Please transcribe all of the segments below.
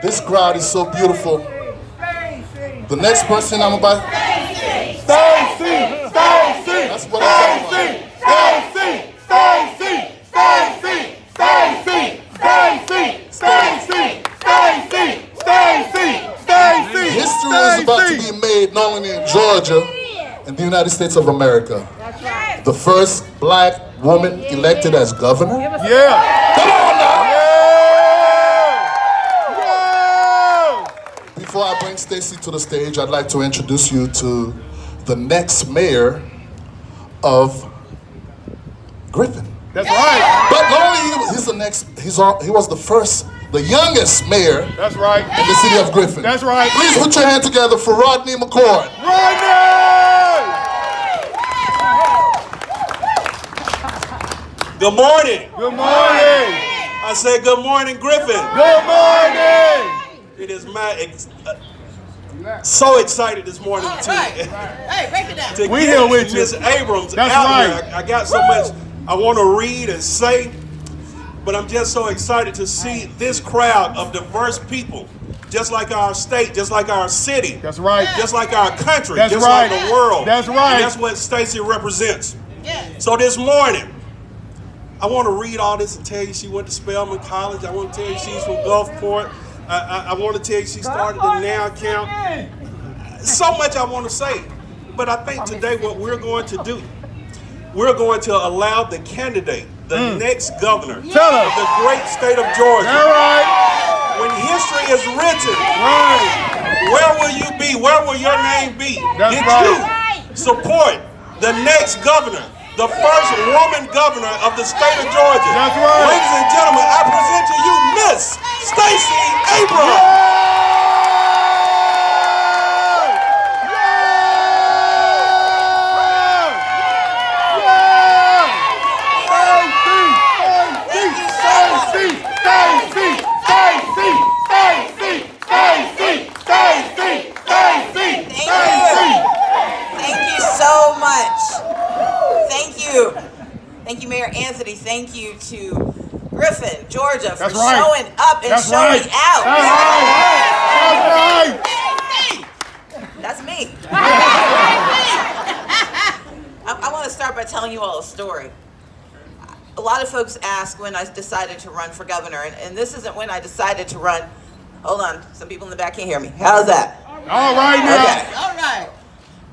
This crowd is so beautiful. The next person I'm about. Stacey! That's what I'm talking about. History is about to be made not only in Georgia and the United States of America. The first black woman elected as governor. Yeah. Come on now. Before I bring Stacey to the stage, I'd like to introduce you to the next mayor of Griffin. That's right. But not only he's the next, he was the youngest mayor That's right. in the city of Griffin. That's right. Please put your hand together for Rodney McCord. Rodney! Good morning. Good morning. I say good morning, Griffin. Good morning. It is so excited this morning to break it down. We here with you. Miss Abrams That's out right. here. I got so much I want to read and say, but I'm just so excited to see this crowd of diverse people, just like our state, just like our city. That's right. Just like our country, That's just right. like the world. That's right. And that's what Stacey represents. So this morning, I want to read all this and tell you she went to Spelman College. I want to tell you she's from Gulfport. I want to tell you she started the Now account. So much I want to say. But I think today what we're going to do, we're going to allow the candidate, the next governor of Tell us. the great state of Georgia. All right. When history is written, Right. where will you be? Where will your name be? That's Did right. you support the next governor, the first woman governor of the state of Georgia? That's right. Ladies and gentlemen, I present to you Miss Stacey Abrams. So much. Thank you, Mayor Anthony. Thank you to Griffin, Georgia, for That's right. showing up and That's showing right. out. That's right. That's me. I want to start by telling you all a story. A lot of folks ask when I decided to run for governor, and this isn't when I decided to run. Hold on, some people in the back can't hear me. How's that? All right now. Okay. All right.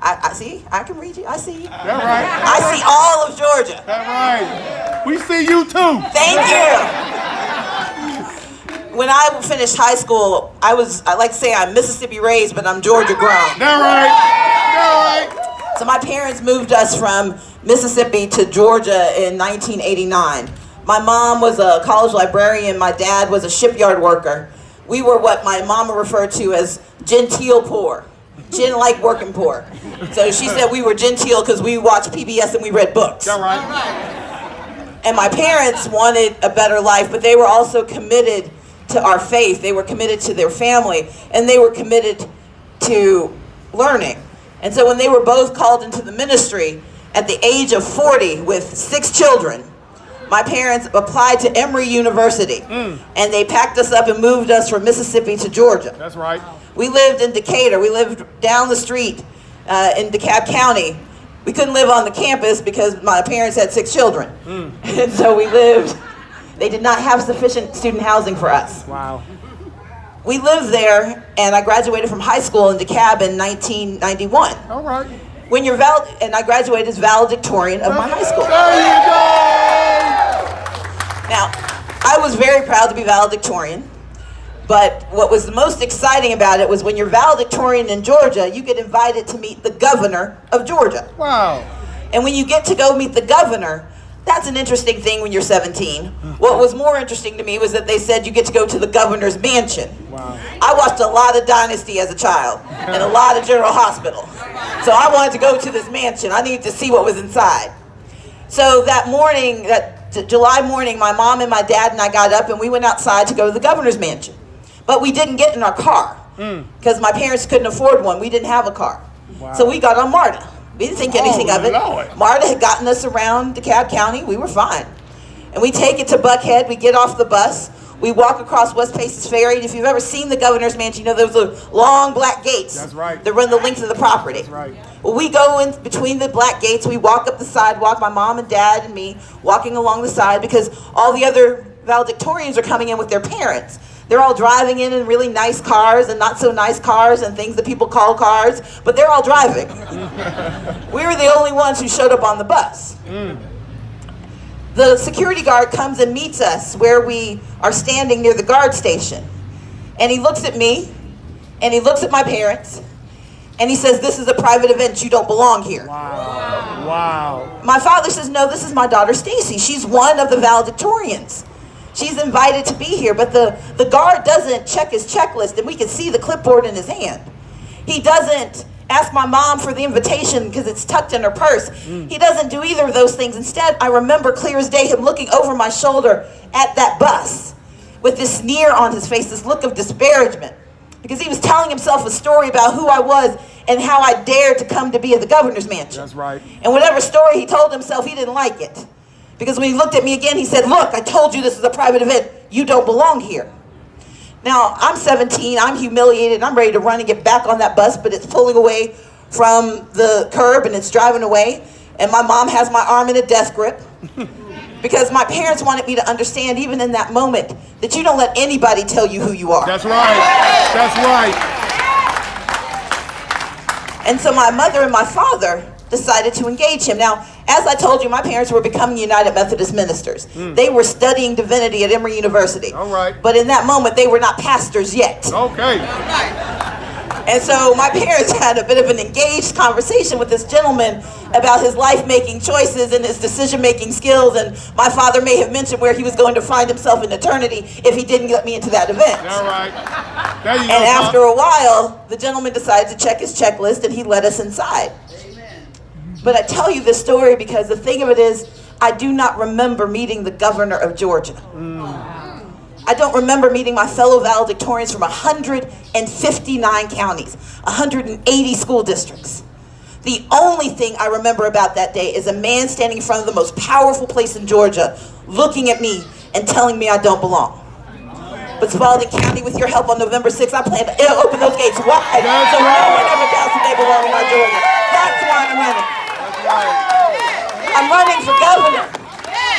I see. I can read you. I see you. That's right. I see all of Georgia. That's right. We see you too. Thank you. When I finished high school, I like to say I'm Mississippi raised, but I'm Georgia grown. That's right. That's right. So my parents moved us from Mississippi to Georgia in 1989. My mom was a college librarian. My dad was a shipyard worker. We were what my mama referred to as genteel poor. She didn't like working poor. So she said we were genteel because we watched PBS and we read books. That's right. And my parents wanted a better life, but they were also committed to our faith. They were committed to their family, and they were committed to learning. And so when they were both called into the ministry at the age of 40 with 6 children, my parents applied to Emory University, and they packed us up and moved us from Mississippi to Georgia. That's right. We lived in Decatur. We lived down the street in DeKalb County. We couldn't live on the campus because my parents had 6 children. And so we lived, they did not have sufficient student housing for us. Wow. We lived there, and I graduated from high school in DeKalb in 1991. All right. When you're and I graduated as valedictorian of my high school. There you go. Now, I was very proud to be valedictorian. But what was the most exciting about it was when you're valedictorian in Georgia, you get invited to meet the governor of Georgia. Wow. And when you get to go meet the governor, that's an interesting thing when you're 17. What was more interesting to me was that they said you get to go to the governor's mansion. Wow. I watched a lot of Dynasty as a child and a lot of General Hospital. So I wanted to go to this mansion. I needed to see what was inside. So that morning, that July morning, my mom and my dad and I got up and we went outside to go to the governor's mansion. But we didn't get in our car because my parents couldn't afford one. We didn't have a car. Wow. So we got on MARTA. We didn't think anything of it. Lord. MARTA had gotten us around DeKalb County. We were fine. And we take it to Buckhead. We get off the bus. We walk across West Paces Ferry, and if you've ever seen the governor's mansion, you know those are long black gates That's right. that run the length of the property. That's right. Well, we go in between the black gates, we walk up the sidewalk, my mom and dad and me walking along the side because all the other valedictorians are coming in with their parents. They're all driving in really nice cars and not so nice cars and things that people call cars, but they're all driving. We were the only ones who showed up on the bus. The security guard comes and meets us where we are standing near the guard station. And he looks at me, and he looks at my parents, and he says, "This is a private event, you don't belong here." Wow. Wow. My father says, "No, this is my daughter Stacey. She's one of the valedictorians. She's invited to be here." But the guard doesn't check his checklist, and we can see the clipboard in his hand. He doesn't ask my mom for the invitation because it's tucked in her purse. He doesn't do either of those things. Instead, I remember clear as day him looking over my shoulder at that bus with this sneer on his face, this look of disparagement, because he was telling himself a story about who I was and how I dared to come to be at the governor's mansion. That's right. And whatever story he told himself, he didn't like it. Because when he looked at me again, he said, "Look, I told you this is a private event. You don't belong here." Now, I'm 17, I'm humiliated, I'm ready to run and get back on that bus, but it's pulling away from the curb and it's driving away. And my mom has my arm in a death grip. Because my parents wanted me to understand, even in that moment, that you don't let anybody tell you who you are. That's right. That's right. And so my mother and my father decided to engage him. Now, as I told you, my parents were becoming United Methodist ministers. They were studying divinity at Emory University. All right. But in that moment, they were not pastors yet. Okay. And so my parents had a bit of an engaged conversation with this gentleman about his life-making choices and his decision-making skills. And my father may have mentioned where he was going to find himself in eternity if he didn't get me into that event. All right. There you go. And after a while, the gentleman decided to check his checklist and he let us inside. But I tell you this story because the thing of it is, I do not remember meeting the governor of Georgia. I don't remember meeting my fellow valedictorians from 159 counties, 180 school districts. The only thing I remember about that day is a man standing in front of the most powerful place in Georgia, looking at me and telling me I don't belong. But Spalding County, with your help on November 6th, I plan to open those gates wide so no one ever doubts that they belong in our Georgia. That's why I'm running. I'm running for governor.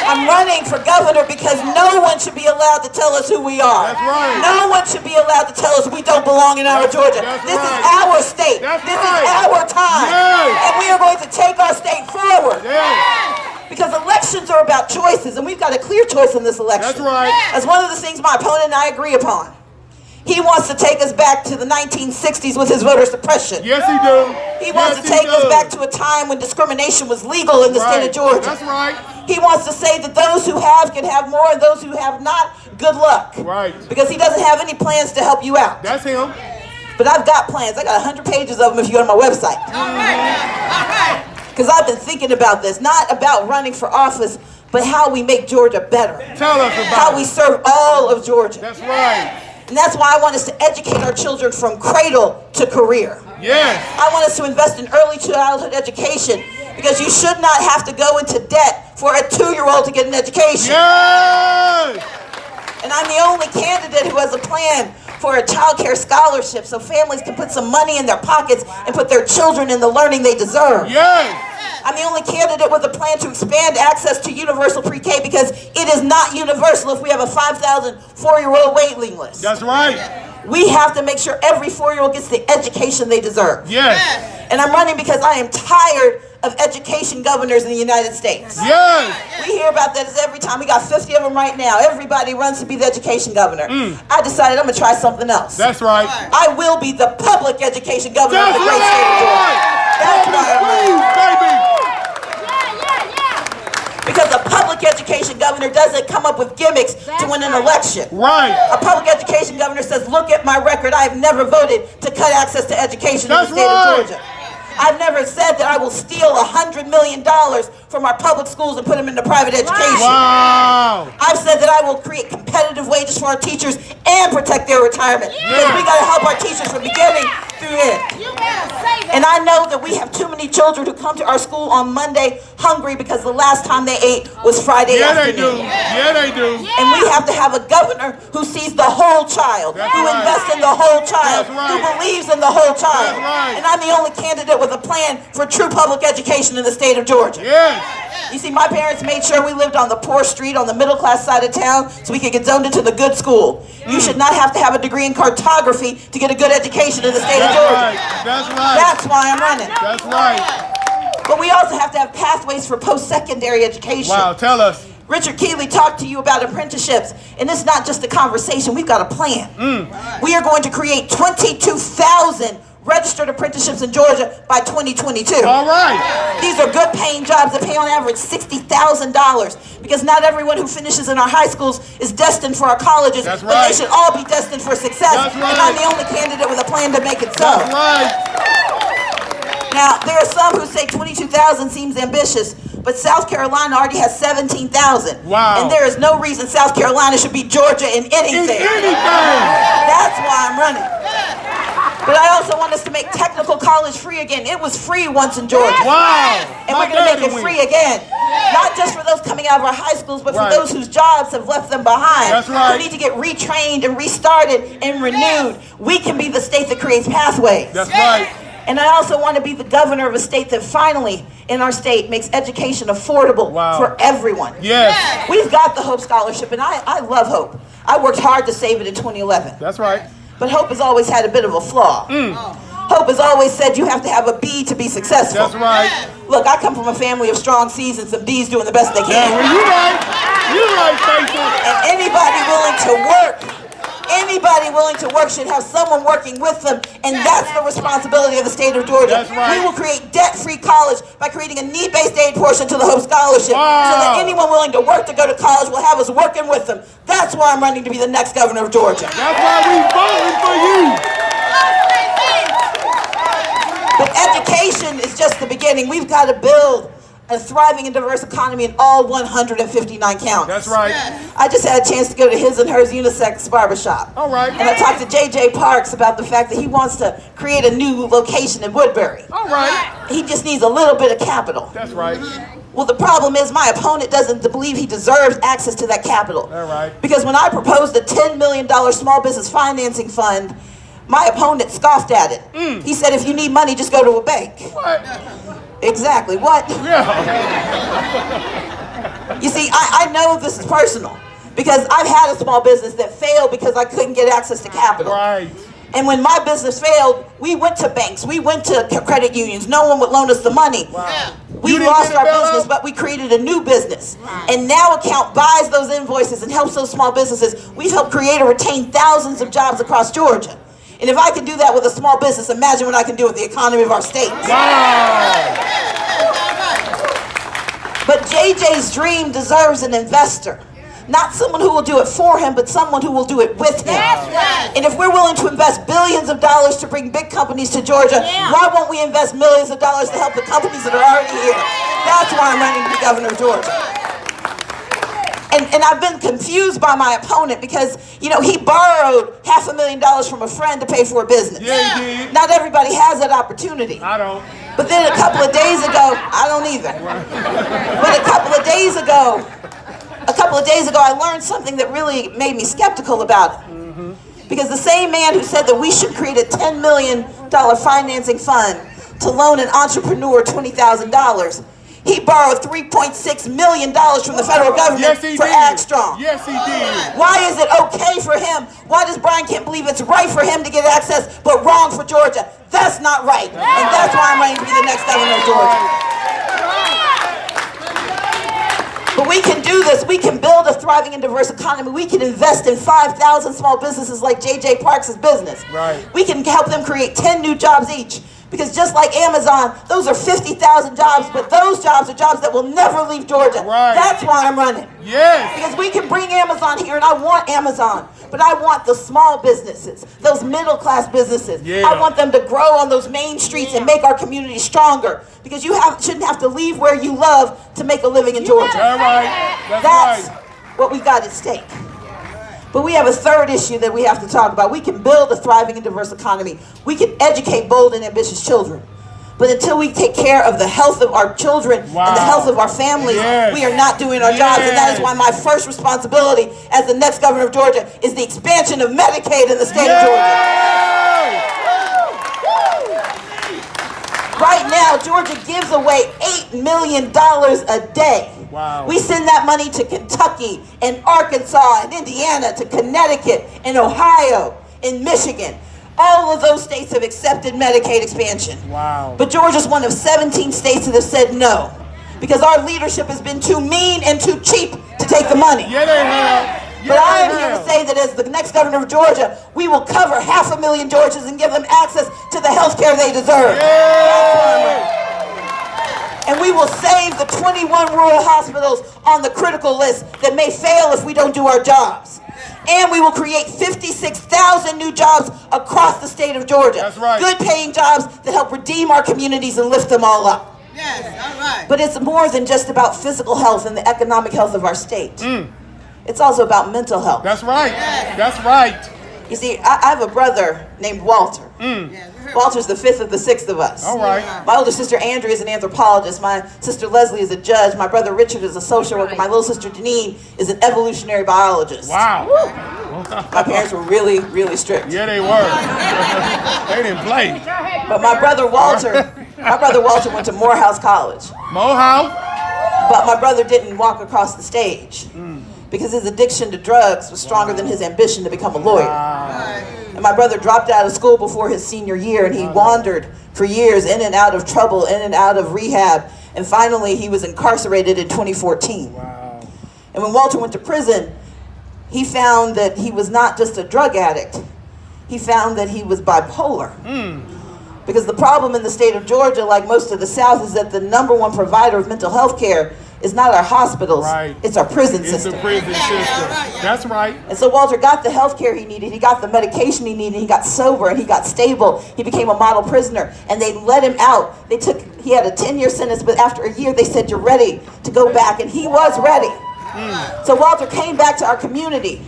I'm running for governor because no one should be allowed to tell us who we are. That's right. No one should be allowed to tell us we don't belong in our Georgia. This is our state. That's this right. is our time. Yes. And we are going to take our state forward. Yes. Because elections are about choices, and we've got a clear choice in this election. That's right. That's one of the things my opponent and I agree upon. He wants to take us back to the 1960s with his voter suppression. Yes, he do. He wants to take us back to a time when discrimination was legal in the state of Georgia. That's right. He wants to say that those who have can have more and those who have not, good luck. Right. Because he doesn't have any plans to help you out. That's him. But I've got plans. I got 100 pages of them if you go to my website. Because I've been thinking about this, not about running for office, but how we make Georgia better. Tell us about How we serve all of Georgia. That's right. And that's why I want us to educate our children from cradle to career. Yes. I want us to invest in early childhood education because you should not have to go into debt for a 2-year-old to get an education. Yes. And I'm the only candidate who has a plan for a child care scholarship so families can put some money in their pockets and put their children in the learning they deserve. Yes. I'm the only candidate with a plan to expand access to universal pre-K because it is not universal if we have a 5,000 4-year-old waiting list. That's right. We have to make sure every 4-year-old gets the education they deserve. Yes. And I'm running because I am tired of education governors in the United States. Yes. We hear about that every time. We got 50 of them right now. Everybody runs to be the education governor. I decided I'm going to try something else. That's right. I will be the public education governor of That's the great state of Georgia. That's why I'm running. baby. Because a public education governor doesn't come up with gimmicks to win an election. Right. A public education governor says, look at my record. I have never voted to cut access to education in the That's state right. of Georgia. I've never said that I will steal $100 million from our public schools and put them into private education. Wow. I've said that I will create competitive wages for our teachers and protect their retirement. Because we got to help our teachers from beginning through it. And I know that we have too many children who come to our school on Monday hungry because the last time they ate was Friday afternoon. Yeah, they do. And we have to have a governor who sees the whole child, who invests in the whole child, who believes in the whole child. And I'm the only candidate with a plan for true public education in the state of Georgia. Yes. You see, my parents made sure we lived on the poor street on the middle class side of town so we could get zoned into the good school. You should not have to have a degree in cartography to get a good education in the state of Georgia. That's right. That's why I'm running. That's right. But we also have to have pathways for post-secondary education. Wow, tell us. Richard Keeley talked to you about apprenticeships, and it's not just a conversation. We've got a plan. We are going to create 22,000 registered apprenticeships in Georgia by 2022. All right. These are good paying jobs that pay on average $60,000 because not everyone who finishes in our high schools is destined for our colleges, That's but right. they should all be destined for success. That's right. And I'm the only candidate with a plan to make it so. That's right. Now, there are some who say 22,000 seems ambitious, but South Carolina already has 17,000. Wow. And there is no reason South Carolina should beat Georgia in anything. Anything. That's why I'm running. But I also want us to make technical college free again. It was free once in Georgia. Wow. And we're going to make it free again. Not just for those coming out of our high schools, but for those whose jobs have left them behind. That's right. Who need to get retrained and restarted and renewed. We can be the state that creates pathways. That's right. And I also want to be the governor of a state that finally, in our state, makes education affordable for everyone. Yes. We've got the Hope Scholarship, and I love Hope. I worked hard to save it in 2011. That's right. But Hope has always had a bit of a flaw. Hope has always said you have to have a B to be successful. That's right. Look, I come from a family of strong C's and some D's doing the best they Yeah, can. well, you right. You right, Stacey. And anybody willing to work should have someone working with them, and that's the responsibility of the state of Georgia. That's right. We will create debt-free college by creating a need-based aid portion to the Hope Scholarship, so that anyone willing to work to go to college will have us working with them. That's why I'm running to be the next governor of Georgia. That's why we voting for you. But education is just the beginning. We've got to build a thriving and diverse economy in all 159 counties. That's right. I just had a chance to go to his and hers unisex barbershop. All right. And I talked to J.J. Parks about the fact that he wants to create a new location in Woodbury. All right. He just needs a little bit of capital. That's right. Well, the problem is my opponent doesn't believe he deserves access to that capital. All right. Because when I proposed a $10 million small business financing fund, my opponent scoffed at it. He said, if you need money, just go to a bank. What? Exactly. What? Yeah. You see, I know this is personal because I've had a small business that failed because I couldn't get access to capital. Right. And when my business failed, we went to banks, we went to credit unions. No one would loan us the money. Wow. We You didn't lost get it our bailed business, out? but we created a new business. And now Account buys those invoices and helps those small businesses. We've helped create or retain thousands of jobs across Georgia. And if I can do that with a small business, imagine what I can do with the economy of our state. Wow. But JJ's dream deserves an investor. Not someone who will do it for him, but someone who will do it with him. And if we're willing to invest billions of dollars to bring big companies to Georgia, why won't we invest millions of dollars to help the companies that are already here? That's why I'm running to be governor of Georgia. And I've been confused by my opponent because, you know, he borrowed $500,000 from a friend to pay for a business. Yeah, he did. Not everybody has that opportunity. I don't. But then a couple of days ago, I don't either. But a couple of days ago, I learned something that really made me skeptical about it. Because the same man who said that we should create a $10 million financing fund to loan an entrepreneur $20,000, he borrowed $3.6 million from the federal government for AgStrong. Yes, he did. Why is it okay for him? Why does Brian Kemp believe it's right for him to get access, but wrong for Georgia? That's not right. And that's why I'm running to be the next governor of Georgia. But we can do this. We can build a thriving and diverse economy. We can invest in 5,000 small businesses like J.J. Parks' business. Right. We can help them create 10 new jobs each. Because just like Amazon, those are 50,000 jobs, but those jobs are jobs that will never leave Georgia. Right. That's why I'm running. Yes. Because we can bring Amazon here, and I want Amazon. But I want the small businesses, those middle-class businesses. Yeah. I want them to grow on those main streets and make our community stronger. Because you shouldn't have to leave where you love to make a living in Georgia. That's right. That's what we've got at stake. But we have a third issue that we have to talk about. We can build a thriving and diverse economy. We can educate bold and ambitious children. But until we take care of the health of our children and the health of our families, we are not doing our jobs. And that is why my first responsibility as the next governor of Georgia is the expansion of Medicaid in the state of Georgia. Right now, Georgia gives away $8 million a day. Wow. We send that money to Kentucky and Arkansas and Indiana, to Connecticut and Ohio and Michigan. All of those states have accepted Medicaid expansion. Wow. But Georgia's one of 17 states that have said no, because our leadership has been too mean and too cheap to take the money. Yeah, they have. But I am here to say that as the next governor of Georgia, we will cover 500,000 Georgians and give them access to the health care they deserve. And we will save the 21 rural hospitals on the critical list that may fail if we don't do our jobs. And we will create 56,000 new jobs across the state of Georgia. That's right. Good paying jobs that help redeem our communities and lift them all up. Yes, all right. But it's more than just about physical health and the economic health of our state. It's also about mental health. That's right. That's right. You see, I have a brother named Walter. Walter's the fifth of the sixth of us. All right. My older sister Andrea is an anthropologist. My sister Leslie is a judge. My brother Richard is a social worker. My little sister Janine is an evolutionary biologist. Wow. My parents were really, really strict. Yeah, they were. They didn't play. But my brother Walter went to Morehouse College. Morehouse? But my brother didn't walk across the stage because his addiction to drugs was stronger than his ambition to become a lawyer. And my brother dropped out of school before his senior year, and he wandered for years in and out of trouble, in and out of rehab, and finally he was incarcerated in 2014. Wow. And when Walter went to prison, he found that he was not just a drug addict. He found that he was bipolar. Because the problem in the state of Georgia, like most of the South, is that the #1 provider of mental health care is not our hospitals, it's our prison system. It's the prison system. That's right. And so Walter got the health care he needed, he got the medication he needed, he got sober and he got stable. He became a model prisoner and they let him out. He had a 10-year sentence, but after a year they said, you're ready to go back, and he was ready. So Walter came back to our community,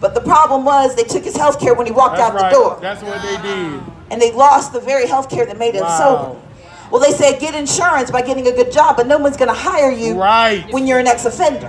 but the problem was they took his health care when he walked out the door. That's what they did. And they lost the very health care that made him sober. Well, they said get insurance by getting a good job, but no one's going to hire you when you're an ex-offender.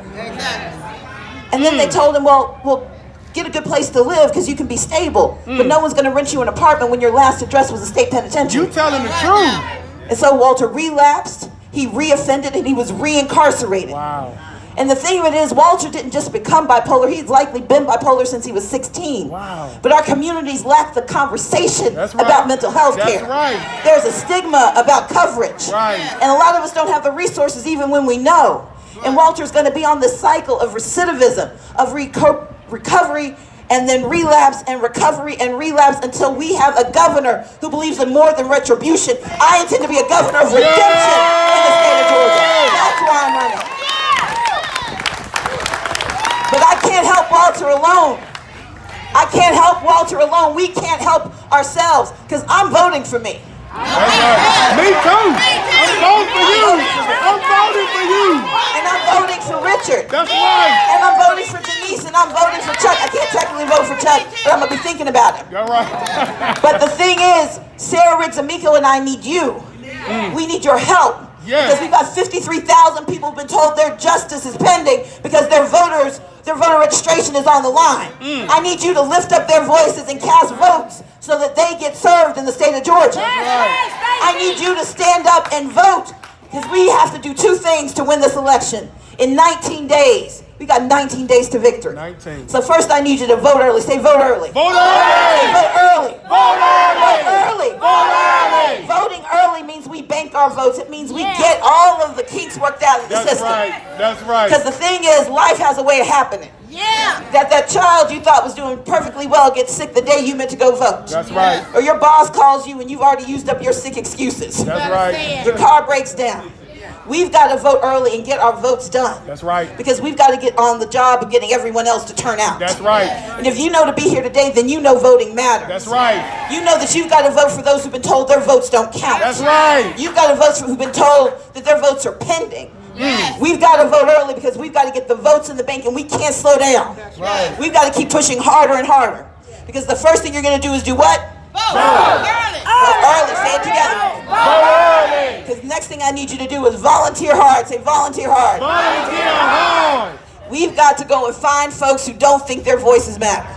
And then they told him, well, get a good place to live because you can be stable, but no one's going to rent you an apartment when your last address was a state penitentiary. You telling the truth. And so Walter relapsed, he reoffended, and he was reincarcerated. Wow. And the thing of it is, Walter didn't just become bipolar. He's likely been bipolar since he was 16. Wow. But our communities lack the conversation That's right. about mental health care. That's right. There's a stigma about coverage. Right. And a lot of us don't have the resources even when we know. And Walter's going to be on this cycle of recidivism, of recovery, and then relapse and recovery and relapse until we have a governor who believes in more than retribution. I intend to be a governor of redemption in the state of Georgia. That's why I'm running. But I can't help Walter alone. I can't help Walter alone. We can't help ourselves because I'm voting for me. That's right. Me too. I'm voting for you. I'm voting for you. And I'm voting for Richard. That's right. And I'm voting for Denise, and I'm voting for Chuck. I can't technically vote for Chuck, but I'm going to be thinking about him. You're right. But the thing is, Sarah Riggs Amico and I need you. We need your help. Yes. Because we've got 53,000 people who've been told their justice is pending because their voter registration is on the line. I need you to lift up their voices and cast votes so that they get served in the state of Georgia. I need you to stand up and vote because we have to do two things to win this election. In 19 days, we got 19 days to victory. 19. So first I need you to vote early. Say vote early. Vote early. Vote early. Vote early. Vote early. Vote early. Voting early means we bank our votes. It means we get all of the kinks worked out of the That's system. right. That's right. Because the thing is, life has a way of happening. That child you thought was doing perfectly well gets sick the day you meant to go vote. That's right. Or your boss calls you and you've already used up your sick excuses. That's right. Your car breaks down. We've got to vote early and get our votes done. That's right. Because we've got to get on the job of getting everyone else to turn out. That's right. And if you know to be here today, then you know voting matters. That's right. You know that you've got to vote for those who've been told their votes don't count. That's right. You've got to vote for who've been told that their votes are pending. We've got to vote early because we've got to get the votes in the bank, and we can't slow down. Right. We've got to keep pushing harder and harder. Because the first thing you're going to do is do what? Vote early. Vote early. Say it together. Vote early. Because the next thing I need you to do is volunteer hard. Say volunteer hard. Volunteer hard. We've got to go and find folks who don't think their voices matter.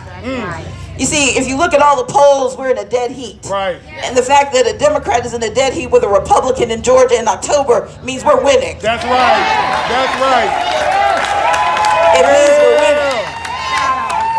You see, if you look at all the polls, we're in a dead heat. Right. And the fact that a Democrat is in a dead heat with a Republican in Georgia in October means we're winning. That's right. That's right. It means we're winning.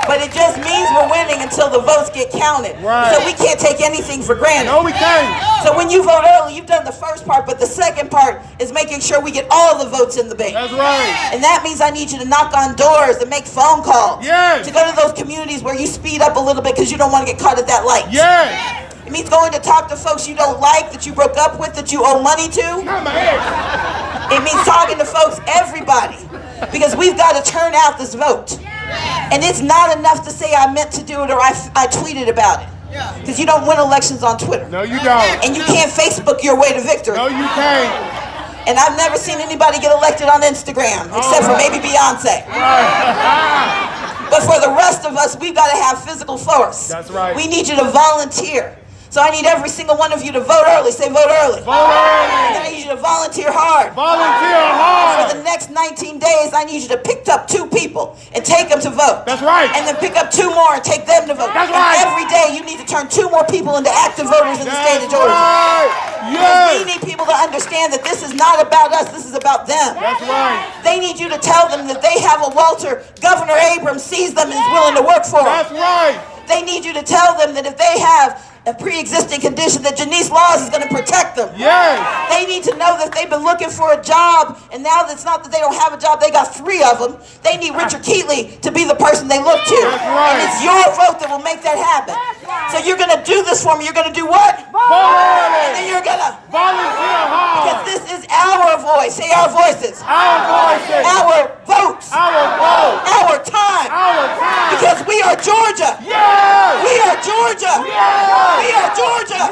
But it just means we're winning until the votes get counted. Right. So we can't take anything for granted. No, we can't. So when you vote early, you've done the first part, but the second part is making sure we get all the votes in the bank. That's right. And that means I need you to knock on doors and make phone calls. Yes. To go to those communities where you speed up a little bit because you don't want to get caught at that light. Yes. It means going to talk to folks you don't like, that you broke up with, that you owe money to. Not my head. It means talking to folks, everybody. Because we've got to turn out this vote. And it's not enough to say I meant to do it or I tweeted about it. Because you don't win elections on Twitter. No, you don't. And you can't Facebook your way to victory. No, you can't. And I've never seen anybody get elected on Instagram, except for maybe Beyonce. But for the rest of us, we've got to have physical force. That's right. We need you to volunteer. So I need every single one of you to vote early. Say vote early. Vote early. I need you to volunteer hard. Volunteer For hard. the next 19 days, I need you to pick up 2 people and take them to vote. That's right. And then pick up 2 more and take them to vote. That's And right. every day, you need to turn 2 more people into active voters in the state of That's Georgia. right. Because we Yes. need people to understand that this is not about us, this is about them. That's right. They need you to tell them that they have a Walter, Governor Abrams sees them and is willing to work for them. That's right. They need you to tell them that if they have a pre-existing condition, that Janice Laws is going to protect them. Yes. They need to know that they've been looking for a job, and now that it's not that they don't have a job, they got 3 of them. They need Richard Keatley to be the person they look to. That's right. And it's your vote that will make that happen. So you're going to do this for me. You're going to do what? Vote And early. then you're going to, Volunteer because hard. this is our voice. Say our voices. Our voices. Our votes. Our vote. Our time. Our time. Because we are Georgia. Yes. We are Georgia. Yes. We are Georgia.